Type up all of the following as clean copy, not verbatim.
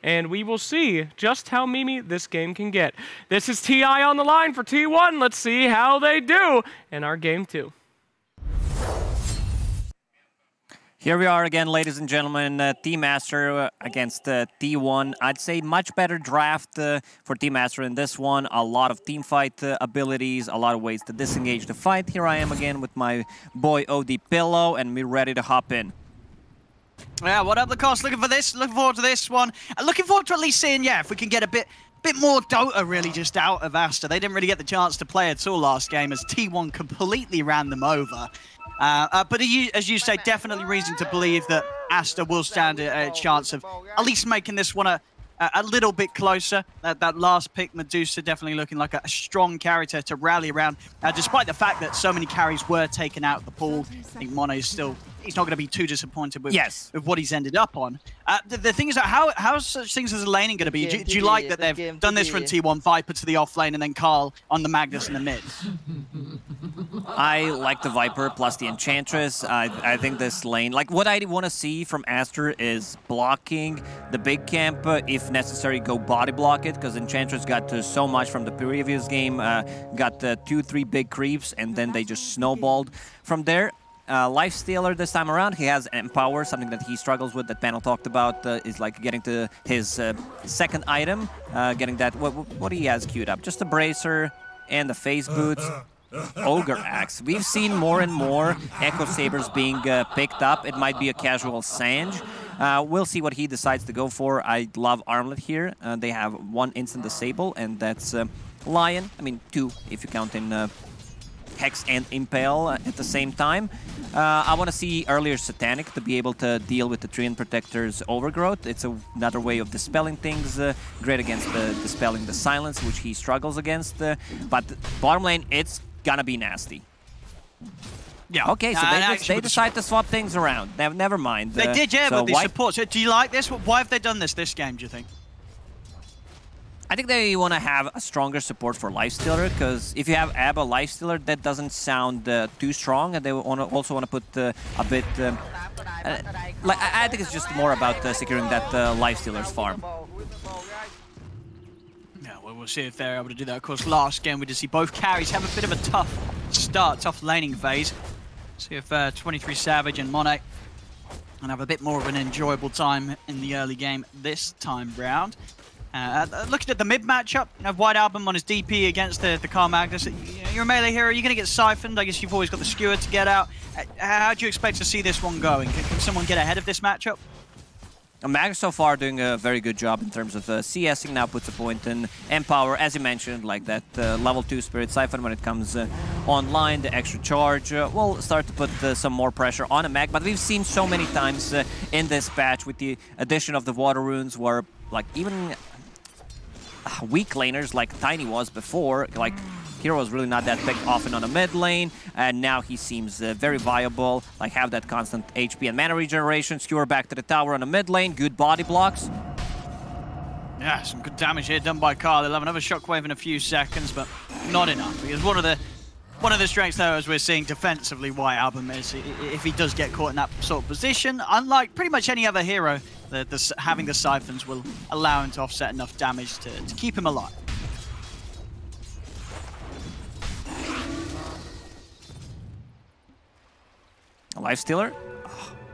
and we will see just how memey this game can get. This is TI on the line for T1. Let's see how they do in our game 2. Here we are again, ladies and gentlemen. Team Aster against T1. I'd say much better draft for Team Aster in this one. A lot of team fight abilities, a lot of ways to disengage the fight. Here I am again with my boy OD Pillow, and we're ready to hop in. Yeah, what up, Lacoste? Looking for this. Looking forward to this one. Looking forward to at least seeing, yeah, if we can get a bit more Dota really just out of Aster. They didn't really get the chance to play at all last game as T1 completely ran them over. But as you say, definitely reason to believe that Aster will stand a chance of at least making this one a little bit closer. That last pick, Medusa, definitely looking like a strong character to rally around, despite the fact that so many carries were taken out of the pool. I think Mono is still, he's not going to be too disappointed with, with what he's ended up on. The thing is, how such things as a laning going to be? Do you like that they've done this from T1, Viper to the off lane, and then Carl on the Magnus in the mid? I like the Viper plus the Enchantress. I think this lane, like what I want to see from Aster is blocking the big camp. If necessary, go body block it, because Enchantress got so much from the previous game, got 2-3 big creeps, and then they just snowballed from there. Lifestealer this time around, he has Empower, something that he struggles with, that Panel talked about, is like getting to his second item, getting that, what he has queued up? Just a Bracer and the Phase Boots. Ogre Axe. We've seen more and more Echo Sabers being picked up. It might be a casual Sange. We'll see what he decides to go for. I love Armlet here. They have 1 instant disable, and that's Lion. I mean, 2 if you count in Hex and Impale at the same time. I want to see earlier Satanic to be able to deal with the Treant Protector's Overgrowth. It's another way of dispelling things, great against dispelling the Silence, which he struggles against. But bottom lane, it's gonna be nasty. Yeah. Okay, so they decide to swap things around. Never mind. They did, yeah, so but the support. So do you like this? Why have they done this game, do you think? I think they want to have a stronger support for Lifestealer, because if you have Abba Lifestealer, that doesn't sound too strong, and they also want to put a bit... like I think it's just more about securing that Lifestealer's farm. Yeah, well, we'll see if they're able to do that. Of course, last game we did see both carries have a bit of a tough start, tough laning phase. See if 23 Savage and Monet can have a bit more of an enjoyable time in the early game this time round. Looking at the mid matchup, you know, White Album on his DP against the Carl Magnus. You're a melee hero, you're going to get siphoned. I guess you've always got the skewer to get out. How do you expect to see this one going? Can someone get ahead of this matchup? Magnus so far doing a very good job in terms of CSing. Now puts a point in Empower, as you mentioned, like that level 2 Spirit Siphon when it comes online. The extra charge will start to put some more pressure on a Mag. But we've seen so many times in this patch with the addition of the Water Runes where, like, even weak laners like Tiny was before, like Hero was really not that big often on the mid lane, and now he seems very viable, like have that constant HP and mana regeneration, skewer back to the tower on the mid lane, good body blocks. Yeah, some good damage here done by Carl. They'll have another shockwave in a few seconds, but not enough, because one of the strengths though, as we're seeing defensively, White Album is if he does get caught in that sort of position, unlike pretty much any other hero, having the siphons will allow him to offset enough damage to keep him alive. A Lifestealer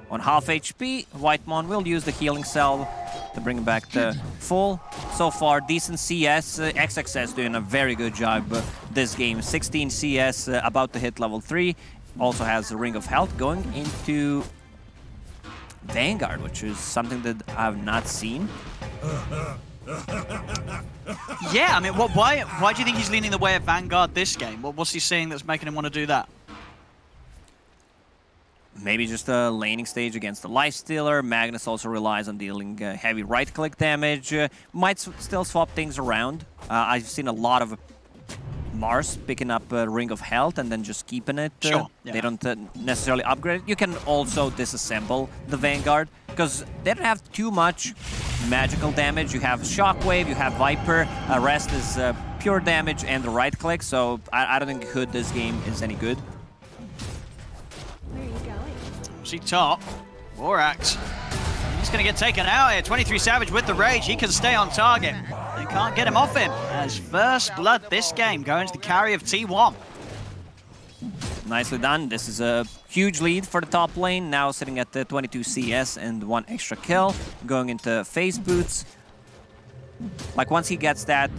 on half HP. Whitemon will use the healing cell to bring him back to full. So far, decent CS. XXS doing a very good job this game. 16 CS, about to hit level 3. Also has a Ring of Health going into Vanguard, which is something that I've not seen. Yeah, I mean, why do you think he's leaning the way of Vanguard this game? What's he seeing that's making him want to do that? Maybe just a laning stage against the Lifestealer. Magnus also relies on dealing heavy right-click damage. Might still swap things around. I've seen a lot of Mars picking up a Ring of Health and then just keeping it. Sure. Yeah. They don't necessarily upgrade it. You can also disassemble the Vanguard, because they don't have too much magical damage. You have Shockwave, you have Viper. Rest is pure damage and the right-click, so I don't think Hood this game is any good. Where are you going? See top, Borax. He's going to get taken out here. 23 Savage with the Rage. He can stay on target. They can't get him off him. As first blood this game going to the carry of T1. Nicely done. This is a huge lead for the top lane. Now sitting at the 22 CS and 1 extra kill. Going into phase boots. Like once he gets that,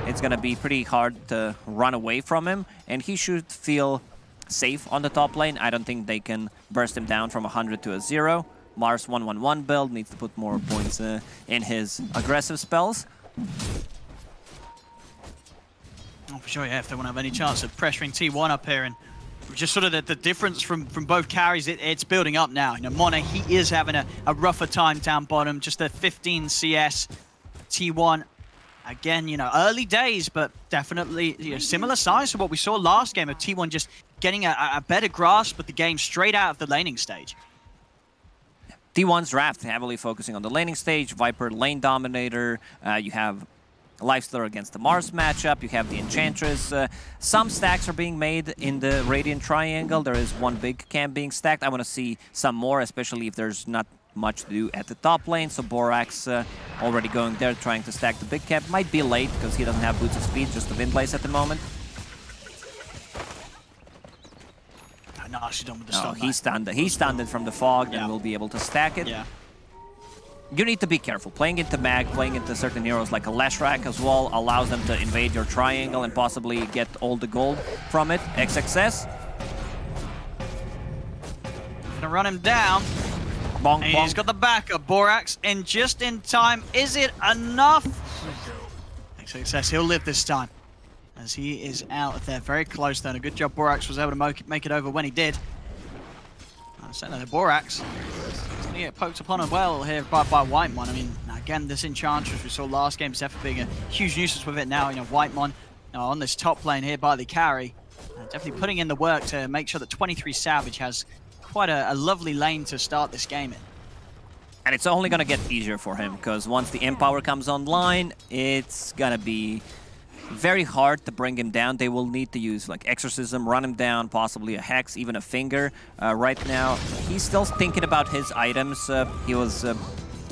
it's going to be pretty hard to run away from him. And he should feel safe on the top lane. I don't think they can burst him down from 100 to a 0. Mars 1-1-1 build needs to put more points in his aggressive spells. Oh, for sure, yeah, if they won't have any chance of pressuring T1 up here. And just sort of the difference from both carries, it's building up now. You know, Mono, he is having a rougher time down bottom, just a 15 CS. T1, again, you know, early days, but definitely, you know, similar size to what we saw last game of T1 just getting a better grasp of the game straight out of the laning stage. T1's draft heavily focusing on the laning stage. Viper lane dominator. You have Lifestealer against the Mars matchup. You have the Enchantress. Some stacks are being made in the Radiant Triangle. There is one big camp being stacked. I want to see some more, especially if there's not much to do at the top lane. So Borax already going there, trying to stack the big camp. Might be late because he doesn't have boots of speed, just the wind blaze at the moment. Nicely done with the stun. He stunned it from the fog, and will be able to stack it. Yeah. You need to be careful. Playing into Mag, playing into certain heroes like a Leshrac as well, allows them to invade your triangle and possibly get all the gold from it. XXS. Gonna run him down. Bonk, bonk. He's got the backup. Borax in just in time. Is it enough? XXS, he'll live this time. As he is out there, very close then. A good job Borax was able to make it over when he did. Certainly the Borax is going to get poked upon as well here by Whitemon. I mean, again, this Enchantress we saw last game, definitely being a huge nuisance with it now. You know, Whitemon on this top lane here by the carry. Definitely putting in the work to make sure that 23 Savage has quite a lovely lane to start this game in. And it's only going to get easier for him, because once the Empower comes online, it's going to be very hard to bring him down. They will need to use like Exorcism, run him down, possibly a Hex, even a Finger. Right now, he's still thinking about his items. He was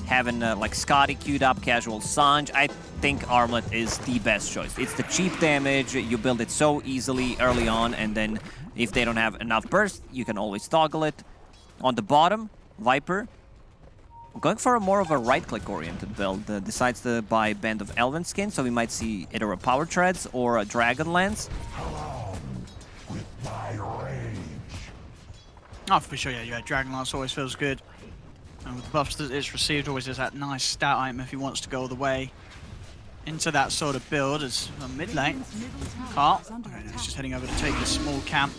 having like Scotty queued up, casual Sanj. I think Armlet is the best choice. It's the cheap damage. You build it so easily early on, and then if they don't have enough burst, you can always toggle it. On the bottom, Viper going for a more of a right-click oriented build. Decides to buy Band of Elven Skin, so we might see either a Power Treads or a Dragonlance. Oh, for sure, yeah, Dragonlance always feels good. And with the buffs that it's received, always is that nice stat item if he wants to go all the way into that sort of build. As mid lane, Carl, he's just heading over to take a small camp.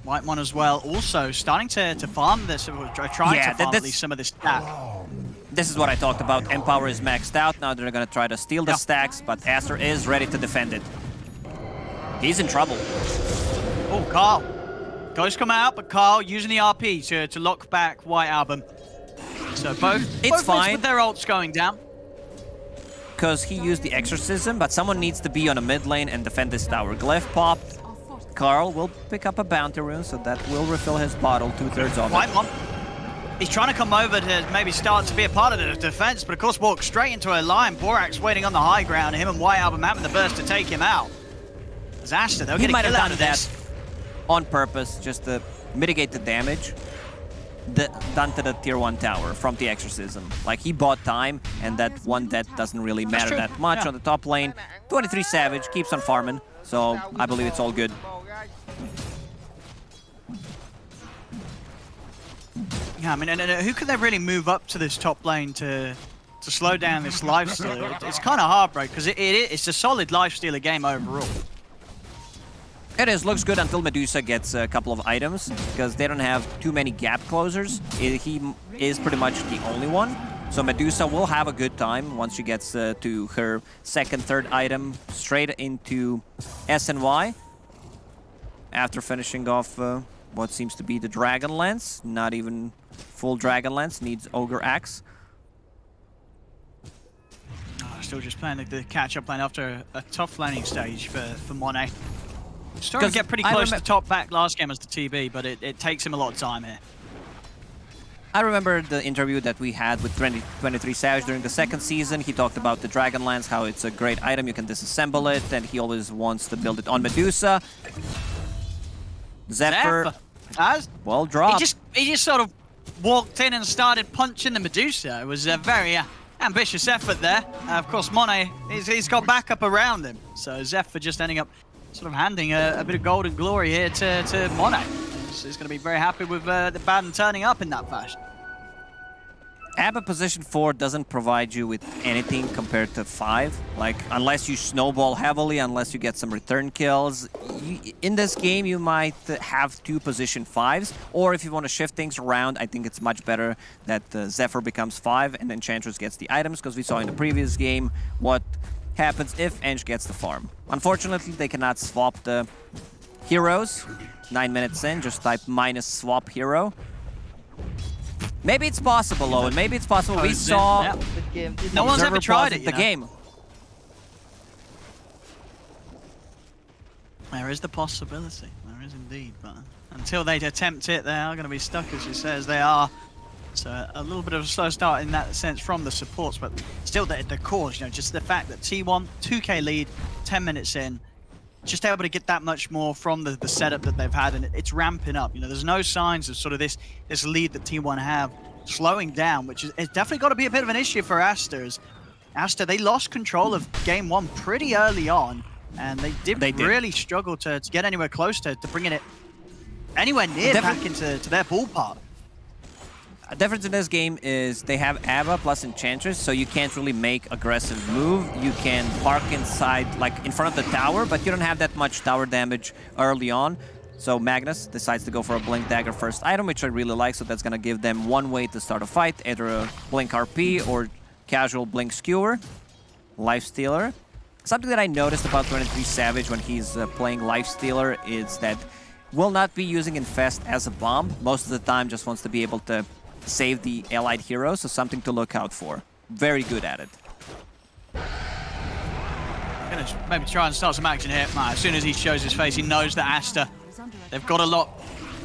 Whitemon as well, also starting to farm this, trying to farm at least some of this stack. This is what I talked about. Empower is maxed out. Now they're going to try to steal the stacks, but Aster is ready to defend it. He's in trouble. Oh, Carl. Ghost come out, but Carl using the RP to lock back White Album. So both fine with their ults going down. Because he used the Exorcism, but someone needs to be on a mid lane and defend this tower. Glyph popped. Carl will pick up a bounty rune, so that will refill his bottle, 2/3 of it. He's trying to come over to maybe start to be a part of the defense, but of course walks straight into a line. Borax waiting on the high ground, him and White Album having the burst to take him out. As Aster, they'll get a kill out of this. On purpose, just to mitigate the damage done to the tier 1 tower from the Exorcism. Like, he bought time, and that one death doesn't really matter that much on the top lane. 23 Savage keeps on farming, so I believe it's all good. Yeah, I mean, and who could they really move up to this top lane to slow down this lifestealer? It's kind of hard, bro, because it's a solid lifestealer game overall. It is, looks good until Medusa gets a couple of items, because they don't have too many gap closers. He is pretty much the only one. So Medusa will have a good time once she gets to her second, third item, straight into SNY. After finishing off what seems to be the Dragonlance, not even full Dragonlance, needs Ogre Axe. Still just playing the catch-up lane after a tough laning stage for Monet. Starting to get pretty close to top back last game as the TB, but it takes him a lot of time here. I remember the interview that we had with 23 Savage during the second season. He talked about the Dragon Lance, how it's a great item, you can disassemble it, and he always wants to build it on Medusa. Zephyr, well dropped. He just sort of walked in and started punching the Medusa. It was a very ambitious effort there. Of course, Monet, he's got backup around him. So Zephyr just ending up sort of handing a bit of golden glory here to Monet. He's going to be very happy with the Baden turning up in that fashion. Abba position 4 doesn't provide you with anything compared to 5. Like, unless you snowball heavily, unless you get some return kills. In this game, you might have 2 position 5s. Or if you want to shift things around, I think it's much better that Zephyr becomes 5 and Enchantress gets the items, because we saw in the previous game what happens if Ench gets the farm. Unfortunately, they cannot swap the heroes. 9 minutes in, just type -swap hero. Maybe it's possible, Owen. Maybe it's possible. We saw no one's ever tried it. The game. There is the possibility. There is indeed, but until they attempt it, they are going to be stuck, as you say, as they are. So a little bit of a slow start in that sense from the supports, but still the cause. You know, just the fact that T1 2K lead, 10 minutes in. Just able to get that much more from the setup that they've had, and it's ramping up. You know, there's no signs of sort of this lead that T1 have slowing down, which is it's definitely got to be a bit of an issue for Aster. Aster, they lost control of Game 1 pretty early on, and they did really struggle to get anywhere close to bringing it anywhere near back into their ballpark. A difference in this game is they have Abba plus Enchantress, so you can't really make aggressive move. You can park inside, like in front of the tower, but you don't have that much tower damage early on. So Magnus decides to go for a Blink Dagger first item, which I really like, so that's going to give them one way to start a fight, either a Blink RP or casual Blink Skewer. Lifestealer. Something that I noticed about 23 Savage when he's playing Lifestealer is that will not be using Infest as a bomb. Most of the time just wants to be able to save the allied hero, so something to look out for. Very good at it. Gonna maybe try and start some action here. As soon as he shows his face, he knows that Aster, they've got a lot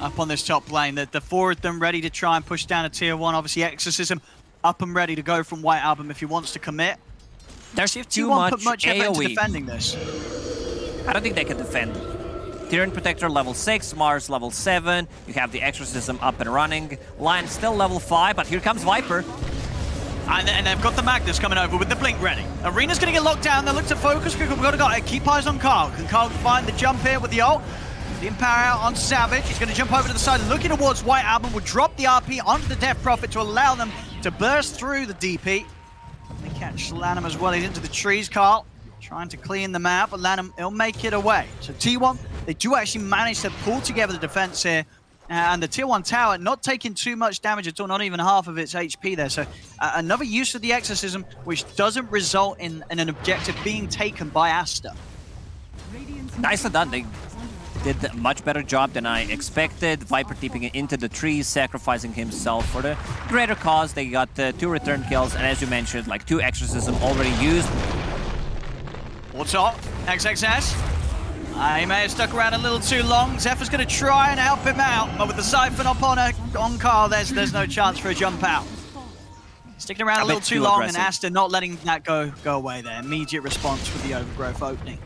up on this top lane. The 4 of them ready to try and push down a tier 1. Obviously, Exorcism up and ready to go from White Album if he wants to commit. There's too much effort into AoE. defending this. I don't think they can defend. Tyrion Protector level 6, Mars level 7, you have the Exorcism up and running, Lion still level 5, but here comes Viper. And they've got the Magnus coming over with the Blink ready. Arena's going to get locked down, they look to focus, we've got to keep eyes on Carl. Can Carl find the jump here with the ult? The Empower out on Savage, he's going to jump over to the side, looking towards White Album, will drop the RP onto the Death Prophet to allow them to burst through the DP. They catch Lanham as well, he's into the trees, Carl. Trying to clean them out, but Lanham, he'll make it away. So T1, they do actually manage to pull together the defense here. And the tier 1 tower not taking too much damage at all, not even half of its HP there. So another use of the Exorcism, which doesn't result in an objective being taken by Aster. Nicely done. They did a much better job than I expected. Viper tipping it into the trees, sacrificing himself for the greater cause. They got 2 return kills, and as you mentioned, like 2 Exorcism already used. What's up? XXS. He may have stuck around a little too long. Zephyr's going to try and help him out, but with the Siphon up on Carl, there's no chance for a jump out. Sticking around a little too long, and Aster not letting that go away there. Immediate response with the Overgrowth opening.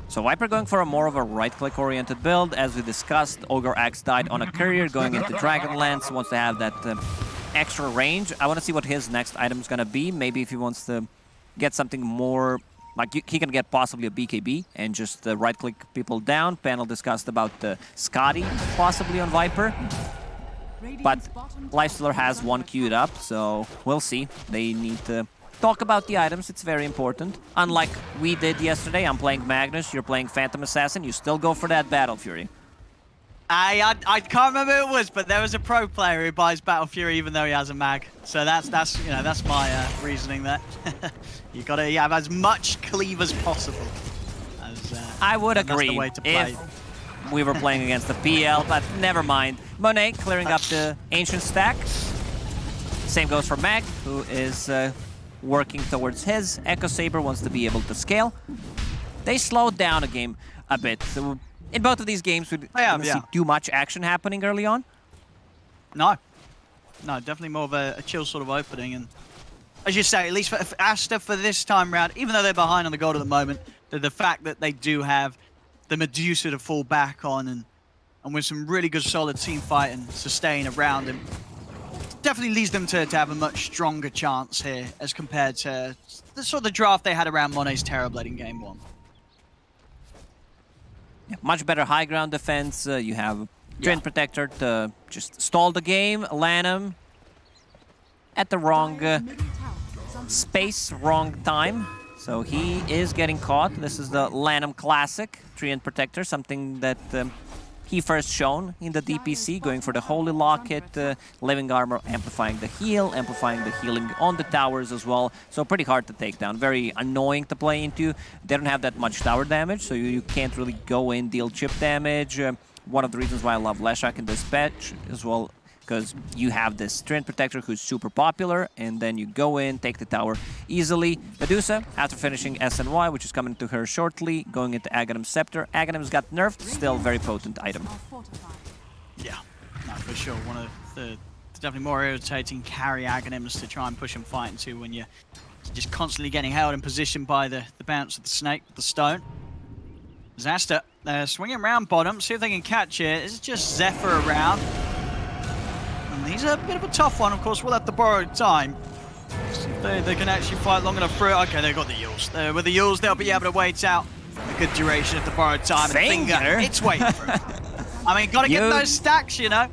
So Viper going for a more of a right-click oriented build. As we discussed, Ogre Axe died on a courier, going into Dragonlance, wants to have that extra range. I want to see what his next item is going to be. Maybe if he wants to get something more, like he can get possibly a BKB and just right-click people down. Panel discussed about Scotty possibly on Viper. But Lifestealer has one queued up, so we'll see. They need to talk about the items, it's very important. Unlike we did yesterday, I'm playing Magnus, you're playing Phantom Assassin, you still go for that Battle Fury. I can't remember who it was, but there was a pro player who buys Battle Fury even though he has a mag. So that's you know, that's my reasoning there. You got to have as much cleave as possible. I would agree the way to play. If we were playing against the PL, but never mind. Monet clearing up the Ancient stack. Same goes for Mag, who is working towards his. Echo Saber wants to be able to scale. They slowed down a game a bit. So In both of these games, we didn't see too much action happening early on. No, definitely more of a chill sort of opening. And as you say, at least for Aster for this time round, even though they're behind on the gold at the moment, the fact that they do have the Medusa to fall back on and with some really good solid team fight and sustain around him, definitely leads them to have a much stronger chance here as compared to the sort of the draft they had around Monet's Terrorblade in Game 1. Yeah, much better high ground defense. You have Treant Protector to just stall the game. Lanham at the wrong space, wrong time. So he is getting caught. This is the Lanham Classic, Treant Protector, something that he first shown in the DPC, going for the Holy Locket, Living Armor, amplifying the heal, amplifying the healing on the towers as well. So pretty hard to take down, very annoying to play into. They don't have that much tower damage, so you can't really go in, deal chip damage. One of the reasons why I love Leshak in this patch as well, because you have this Treant Protector who's super popular, and then you go in, take the tower easily. Medusa, after finishing SNY, which is coming to her shortly, going into Aghanim's Scepter. Aghanim's got nerfed, still very potent item. Yeah, no, for sure. One of the definitely more irritating carry Aghanims to try and push and fight into when you're just constantly getting held in position by the bounce of the snake, the stone. Aster swinging around bottom, see if they can catch it. This is just Zephyr around. He's a bit of a tough one, of course. We'll have to borrow time. See if they can actually fight long enough through it. Okay, they've got the Yules. With the Yules, they'll be able to wait out a good duration of the borrowed time. Finger. And Finger, it's waiting for him. I mean, gotta get those stacks, you know.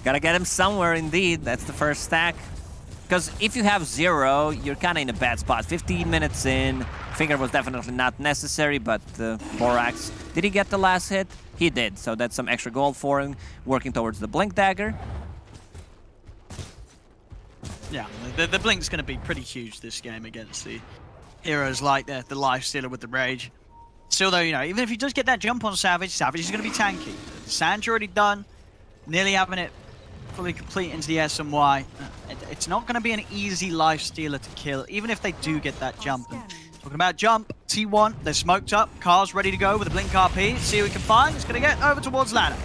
Gotta get him somewhere, indeed. That's the first stack. Because if you have 0, you're kind of in a bad spot. 15 minutes in. Finger was definitely not necessary, but Borax, did he get the last hit? He did, so that's some extra gold for him. Working towards the Blink Dagger. Yeah, the Blink's going to be pretty huge this game against the heroes like the Lifestealer with the Rage. Still though, you know, even if he does get that jump on Savage, Savage is going to be tanky. The Sand's already done, nearly having it fully complete into the SMY. It's not going to be an easy Lifestealer to kill, even if they do get that jump. And talking about jump, T1, they're smoked up, Car's ready to go with a Blink RP. See what we can find. It's going to get over towards ladder.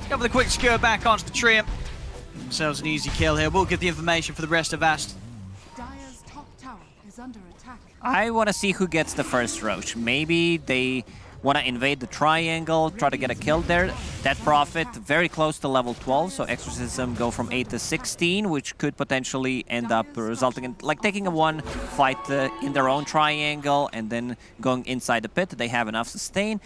Go with a quick skewer back onto the Treant. Themselves an easy kill here. We'll give the information for the rest of Aster. Dire's top tower is under attack. I want to see who gets the first Roach. Maybe they want to invade the triangle, try to get a kill there. That Prophet very close to level 12, so Exorcism go from 8 to 16, which could potentially end up resulting in like taking a one fight in their own triangle and then going inside the pit. They have enough sustain.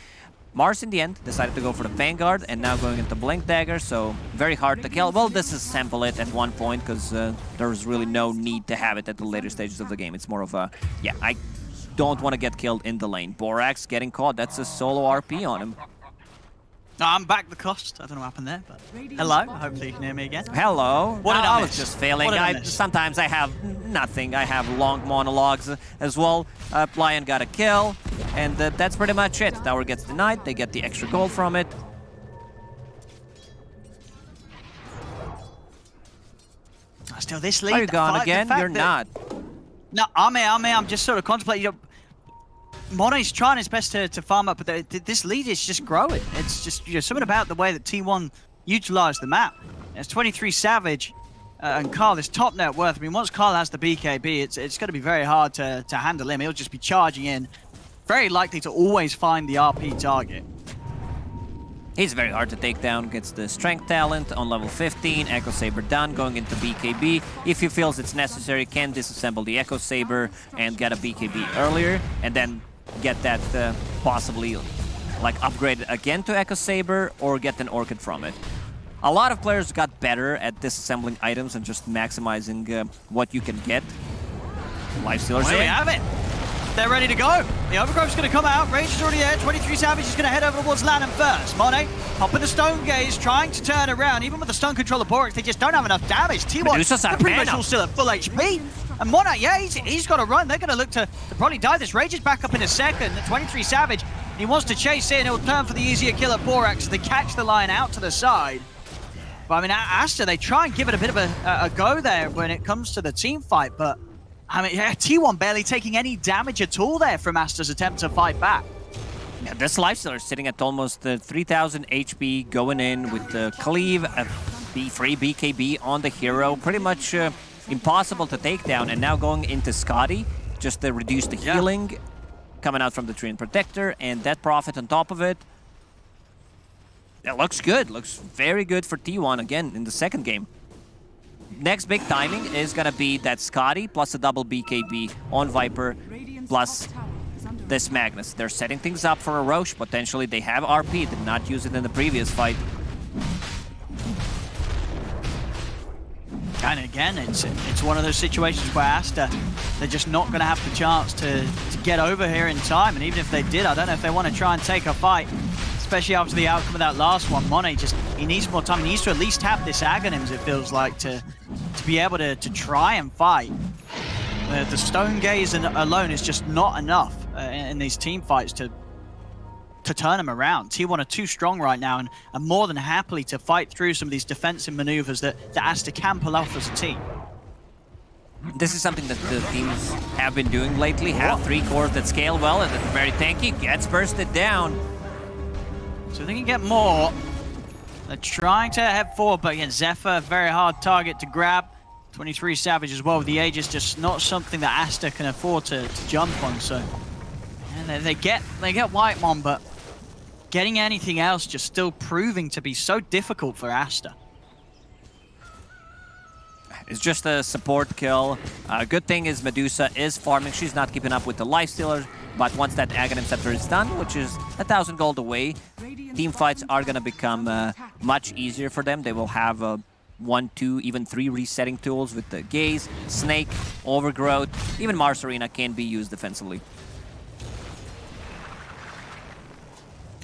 Mars in the end decided to go for the Vanguard and now going into Blink Dagger, so very hard to kill. Well, disassemble it at one point because there's really no need to have it at the later stages of the game. It's more of a, yeah, I don't want to get killed in the lane. Borax getting caught, that's a solo RP on him. I'm back the cost. I don't know what happened there, but hello. Hopefully you can hear me again. Hello. What did I was just failing. Sometimes I have nothing. I have long monologues as well. Lion got a kill, and that's pretty much it. Tower gets denied. They get the extra gold from it. Still this lead. Are you gone again? You're not. No, I'm just sort of contemplating. You know, Monet's trying his best to farm up, but this lead is just growing. It's just, you know, something about the way that T1 utilized the map. It's 23 Savage and Carl is top net worth. I mean, once Carl has the BKB, it's going to be very hard to handle him. He'll just be charging in, very likely to always find the RP target. He's very hard to take down, gets the Strength Talent on level 15, Echo Saber done, going into BKB. If he feels it's necessary, can disassemble the Echo Saber and get a BKB earlier, and then get that possibly like upgraded again to Echo Saber or get an Orchid from it. A lot of players got better at disassembling items and just maximizing what you can get. Lifestealers There we have it. They're ready to go. The Overgrowth's going to come out. Rage is already there. 23 Savage is going to head over towards Lanham first. Monet popping the Stone Gaze, trying to turn around. Even with the Stun Control of Borax, they just don't have enough damage. T1, they're pretty much all still at full HP. And Monet, yeah, he's got to run. They're going to look to probably die. This Rage is back up in a second. 23 Savage, he wants to chase in. He'll turn for the easier kill at Borax. They catch the Lion out to the side. But I mean, Aster, they try and give it a bit of a go there when it comes to the team fight. But I mean, yeah, T1 barely taking any damage at all there from Aster's attempt to fight back. Yeah, this Lifestealer is sitting at almost 3,000 HP going in with the Cleave, a B3 BKB on the hero. Pretty much impossible to take down. And now going into Scotty, just to reduce the healing. Coming out from the Treant Protector and that Prophet on top of it. It looks good. Looks very good for T1 again in the second game. Next big timing is going to be that Scotty plus a double BKB on Viper plus this Magnus. They're setting things up for a Roche. Potentially they have RP. Did not use it in the previous fight. And again, it's one of those situations where Aster, they're just not going to have the chance to get over here in time. And even if they did, I don't know if they want to try and take a fight, especially after the outcome of that last one. Monet he needs more time. He needs to at least have this Aghanims, it feels like, to be able to try and fight. The Stone Gaze alone is just not enough in these team fights to turn them around. T1 are too strong right now and are more than happily to fight through some of these defensive maneuvers that Aster can pull off as a team. This is something that the teams have been doing lately. Have 3 cores that scale well and that are very tanky. Gets bursted down. So they can get more. They're trying to head forward, but again, Zephyr, very hard target to grab. 23 Savage as well with the Aegis, just not something that Aster can afford to jump on. So and they get Whitemon, but getting anything else just still proving to be so difficult for Aster. It's just a support kill. Good thing is Medusa is farming. She's not keeping up with the Lifestealers, but once that Aghanim Scepter is done, which is 1,000 gold away, team fights are going to become much easier for them. They will have 1, 2, even 3 resetting tools with the Gaze, Snake, Overgrowth. Even Mars Arena can be used defensively.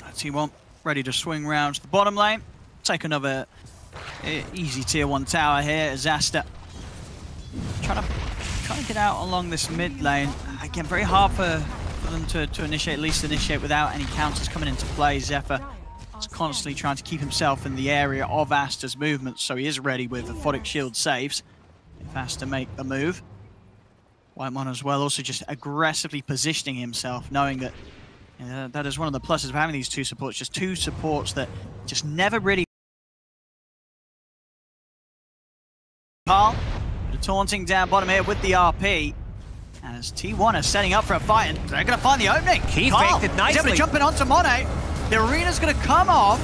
T1 ready to swing round to the bottom lane. Take another easy tier 1 tower here as Aster trying to get out along this mid lane. Again, very hard for them to initiate, at least initiate without any counters coming into play. Zephyr is constantly trying to keep himself in the area of Aster's movement, so he is ready with Aphotic Shield saves if Aster make the move. Whitemon as well, also just aggressively positioning himself, knowing that that is one of the pluses of having these 2 supports, just 2 supports that just never really... Carl, taunting down bottom here with the RP, as T1 are setting up for a fight, and they're going to find the opening. He Carl, faked it nicely. He's able to jump in onto Monet. The arena's going to come off.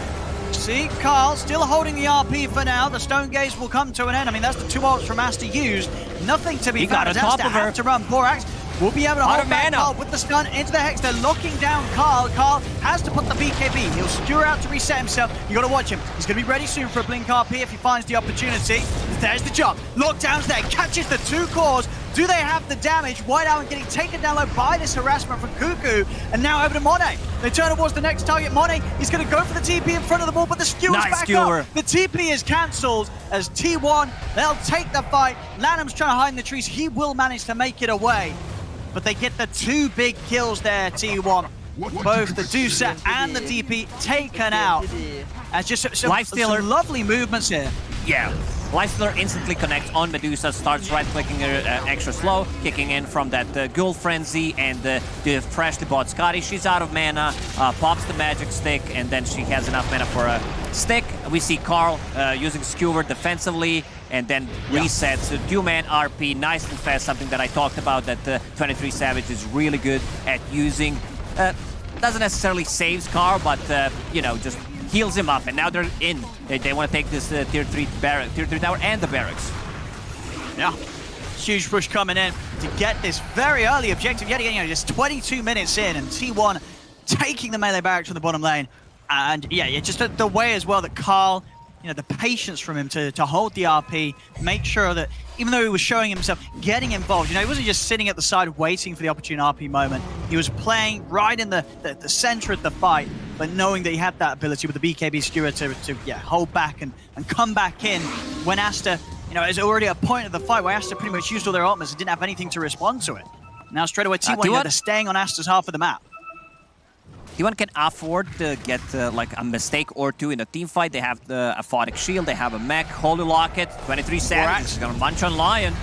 See, Carl still holding the RP for now. The Stone Gaze will come to an end. I mean, that's the 2 ults from Aster used. Nothing to be found. He got on top of her. To run. Borax will be able to hold back Carl with the stun into the Hex. They're locking down Carl. Carl has to put the BKB. He'll skewer out to reset himself. You got to watch him. He's going to be ready soon for a blink RP if he finds the opportunity. There's the jump. Lockdown's there. Catches the 2 cores. Do they have the damage? White Owl getting taken down low by this harassment from Cuckoo. And now over to Monet. They turn towards the next target. Monet is going to go for the TP in front of the wall, but the skewer's back up. The TP is cancelled as T1, they'll take the fight. Lanham's trying to hide in the trees. He will manage to make it away. But they get the 2 big kills there, T1. Both the DOTA and the DP taken out. As just some lovely movements here. Yeah. Lifestealer instantly connects on Medusa, starts right-clicking her extra slow, kicking in from that Ghoul Frenzy, and the freshly bought Scotty. She's out of mana, pops the magic stick, and then she has enough mana for a stick. We see Carl using Skewer defensively, and then resets. So 2-man RP, nice and fast, something that I talked about that 23 Savage is really good at using. Doesn't necessarily saves Carl, but, you know, just heals him up, and now they're in. They want to take this tier 3 tower and the barracks. Yeah, huge push coming in to get this very early objective. Yet again, just 22 minutes in, and T1 taking the melee barracks from the bottom lane. And yeah, just the way as well that Carl, the patience from him to hold the RP, make sure that even though he was showing himself, getting involved, he wasn't just sitting at the side waiting for the opportune RP moment. He was playing right in the center of the fight, but knowing that he had that ability with the BKB skewer to hold back and come back in when Aster, is already a point of the fight where Aster pretty much used all their ultimates and didn't have anything to respond to it. Now straight away T1, they're staying on Aster's half of the map. T1 can afford to get like a mistake or 2 in a team fight. They have the Aphotic Shield, they have a mech, Holy Locket, 23 Savage is gonna munch on Lion.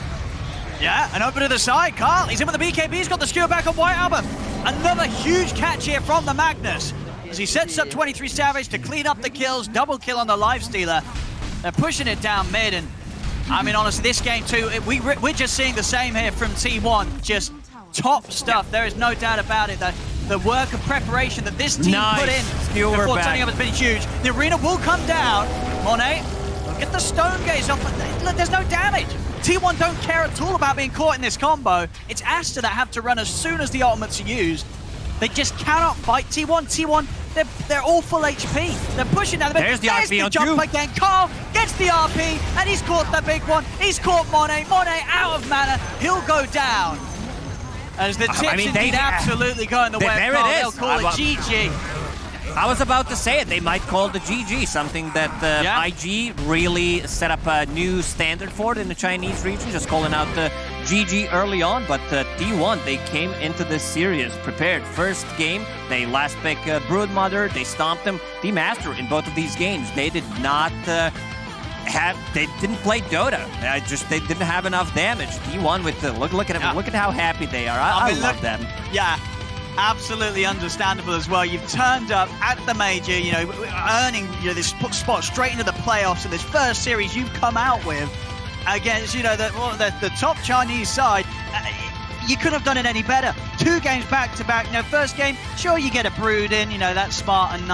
Yeah, and over to the side, Carl, he's in with the BKB, he's got the skewer back on White Albert. Another huge catch here from the Magnus as he sets up 23 Savage to clean up the kills, double kill on the Lifestealer. They're pushing it down mid, and I mean, honestly, this game too, we're just seeing the same here from T1, just top stuff. There is no doubt about it. The work of preparation that this team put in before turning up has been huge. The arena will come down. Monet, get the stone gaze off. Look, there's no damage. T1 don't care at all about being caught in this combo. It's Aster that have to run as soon as the ultimates are used. They just cannot fight T1. T1, they're all full HP. They're pushing down the mid. There's the RP on jump again. Carl gets the RP, and he's caught the big one. He's caught Monet. Monet out of mana. He'll go down. As the tips indeed absolutely go in the way of Carl. They'll call it GG. I was about to say it. They might call the GG, something that IG really set up a new standard for it in the Chinese region, just calling out the GG early on. But T1, they came into this series prepared. First game, they last pick Broodmother, they stomped them. Team Aster in both of these games, they did not they didn't play Dota. They didn't have enough damage. T1 with the look at them. Look at how happy they are. I love them. Yeah. Absolutely understandable as well. You've turned up at the major, you know, earning this spot straight into the playoffs in this first series you've come out with against, you know, the top Chinese side. You couldn't have done it any better. 2 games back to back. You know, first game, sure you get a Brood in, you know, that's smart and nice.